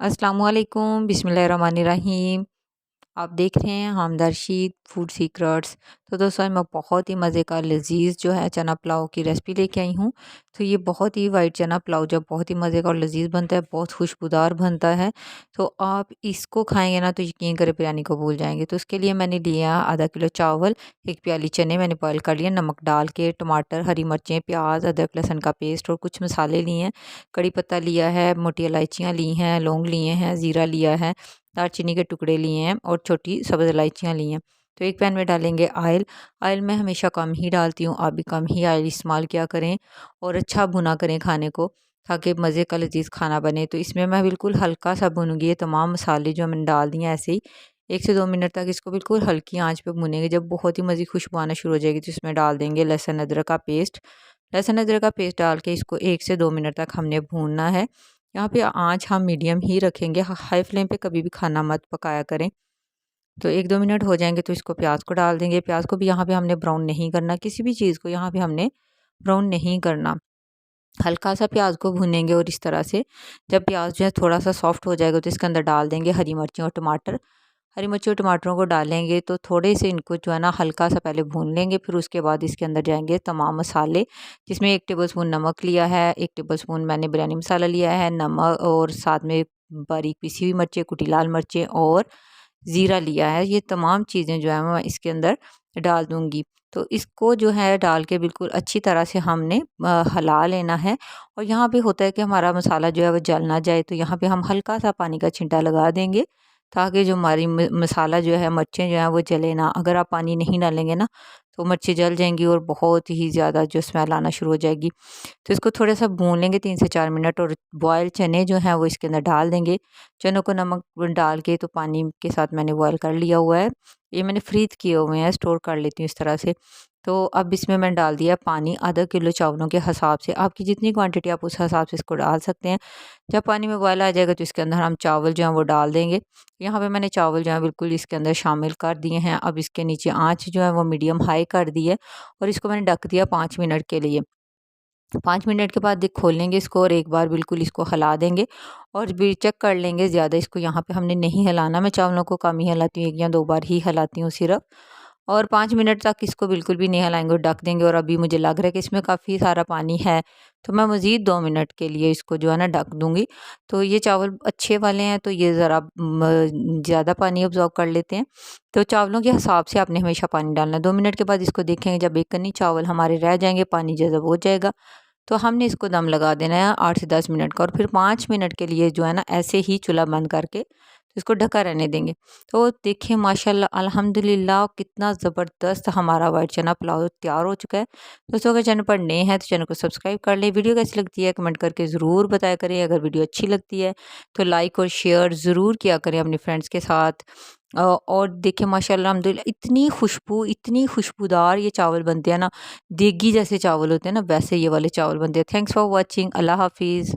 अस्सलामुअलैकुम बिस्मिल्लाहिर्रहमानिर्रहीम। आप देख रहे हैं हमदर्शी फूड सीक्रेट्स। तो दोस्तों मैं बहुत ही मज़े का लजीज जो है चना पुलाव की रेसिपी लेके आई हूँ। तो ये बहुत ही वाइट चना पुलाव जब बहुत ही मज़े का और लजीज बनता है, बहुत खुशबूदार बनता है। तो आप इसको खाएंगे ना तो यकीन करें बिरयानी को भूल जाएंगे। तो उसके लिए मैंने लिया आधा किलो चावल, एक प्याली चने मैंने बॉयल कर लिया, नमक डाल के, टमाटर, हरी मिर्चें, प्याज, अदरक लहसुन का पेस्ट और कुछ मसाले लिए हैं। कड़ी पत्ता लिया है, मोटी इलायचियाँ ली हैं, लौंग लिए हैं, ज़ीरा लिया है, दालचीनी के टुकड़े लिए हैं और छोटी सब्ज़ इलायचियाँ ली हैं। तो एक पैन में डालेंगे ऑयल। ऑयल मैं हमेशा कम ही डालती हूँ, आप भी कम ही ऑयल इस्तेमाल किया करें और अच्छा भुना करें खाने को, ताकि मज़े का लजीज खाना बने। तो इसमें मैं बिल्कुल हल्का सा भूनूंगी। ये तमाम मसाले जो मैंने डाल दिए ऐसे ही 1 से 2 मिनट तक इसको बिल्कुल हल्की आंच पे भूनेंगे। जब बहुत ही मज़े खुशबू आना शुरू हो जाएगी तो इसमें डाल देंगे लहसुन अदरक का पेस्ट। लहसुन अदरक का पेस्ट डाल के इसको 1 से 2 मिनट तक हमने भूनना है। यहाँ पे आँच हम मीडियम ही रखेंगे, हाई फ्लेम पे कभी भी खाना मत पकाया करें। तो 1-2 मिनट हो जाएंगे तो इसको प्याज को डाल देंगे। प्याज को भी यहाँ पे हमने ब्राउन नहीं करना, किसी भी चीज़ को यहाँ पे हमने ब्राउन नहीं करना। हल्का सा प्याज को भूनेंगे और इस तरह से जब प्याज जो है थोड़ा सा सॉफ्ट हो जाएगा तो इसके अंदर डाल देंगे हरी मिर्ची और टमाटर। हरी मिर्ची और टमाटरों को डालेंगे तो थोड़े से इनको जो है ना हल्का सा पहले भून लेंगे, फिर उसके बाद इसके अंदर जाएंगे तमाम मसाले, जिसमें 1 टेबलस्पून नमक लिया है, 1 टेबलस्पून मैंने बिरयानी मसाला लिया है, नमक और साथ में बारीक पिसी हुई मिर्चें, कुटी लाल मिर्चें और ज़ीरा लिया है। ये तमाम चीज़ें जो है मैं इसके अंदर डाल दूँगी। तो इसको जो है डाल के बिल्कुल अच्छी तरह से हमने हिला लेना है। और यहाँ पे होता है कि हमारा मसाला जो है वो जल ना जाए, तो यहाँ पे हम हल्का सा पानी का छींटा लगा देंगे, ताकि जो हमारी मसाला जो है, मिर्चें जो हैं वो जले ना। अगर आप पानी नहीं डालेंगे ना तो मिर्चें जल जाएंगी और बहुत ही ज़्यादा जो स्मेल आना शुरू हो जाएगी। तो इसको थोड़ा सा भून लेंगे 3 से 4 मिनट और बॉयल चने जो हैं वो इसके अंदर डाल देंगे। चनों को नमक डाल के तो पानी के साथ मैंने बॉयल कर लिया हुआ है। ये मैंने फ्रीज़ किए हुए हैं, स्टोर कर लेती हूँ इस तरह से। तो अब इसमें मैंने डाल दिया पानी आधा किलो चावलों के हिसाब से। आपकी जितनी क्वांटिटी आप उस हिसाब से इसको डाल सकते हैं। जब पानी में बॉयल आ जाएगा तो इसके अंदर हम चावल जो हैं वो डाल देंगे। यहाँ पे मैंने चावल जो है बिल्कुल इसके अंदर शामिल कर दिए हैं। अब इसके नीचे आँच जो है वो मीडियम हाई कर दी है और इसको मैंने ढक दिया 5 मिनट के लिए। 5 मिनट के बाद खोलेंगे इसको और एक बार बिल्कुल इसको हिला देंगे और भी चेक कर लेंगे। ज़्यादा इसको यहाँ पे हमने नहीं हिलाना, मैं चावलों को कम ही हिलाती हूँ, 1 या 2 बार ही हिलाती हूँ सिर्फ। और 5 मिनट तक इसको बिल्कुल भी नहीं हिलाएंगे और ढक देंगे। और अभी मुझे लग रहा है कि इसमें काफ़ी सारा पानी है, तो मैं मज़ीद 2 मिनट के लिए इसको जो है ना ढक दूँगी। तो ये चावल अच्छे वाले हैं तो ये ज़रा ज़्यादा पानी अब्ज़ॉर्ब कर लेते हैं। तो चावलों के हिसाब से आपने हमेशा पानी डालना है। 2 मिनट के बाद इसको देखेंगे, जब 1 कन्नी चावल हमारे रह जाएंगे, पानी जज़ब हो जाएगा, तो हमने इसको दम लगा देना है 8 से 10 मिनट का। और फिर 5 मिनट के लिए जो है ना ऐसे ही चूल्हा बंद करके तो इसको ढका रहने देंगे। तो देखिए माशाल्लाह अल्हम्दुलिल्लाह कितना ज़बरदस्त हमारा वाइट चना पुलाव तैयार हो चुका है। दोस्तों अगर चैनल पर नए हैं तो चैनल को सब्सक्राइब कर लें। वीडियो कैसी लगती है कमेंट करके ज़रूर बताया करें। अगर वीडियो अच्छी लगती है तो लाइक और शेयर ज़रूर किया करें अपने फ्रेंड्स के साथ। और देखिए माशाल्लाह अल्हम्दुलिल्लाह इतनी खुशबू, इतनी खुशबूदार ये चावल बनते हैं ना, देगी जैसे चावल होते हैं ना वैसे ये वाले चावल बनते हैं। Thanks for watching. अल्लाह हाफिज़।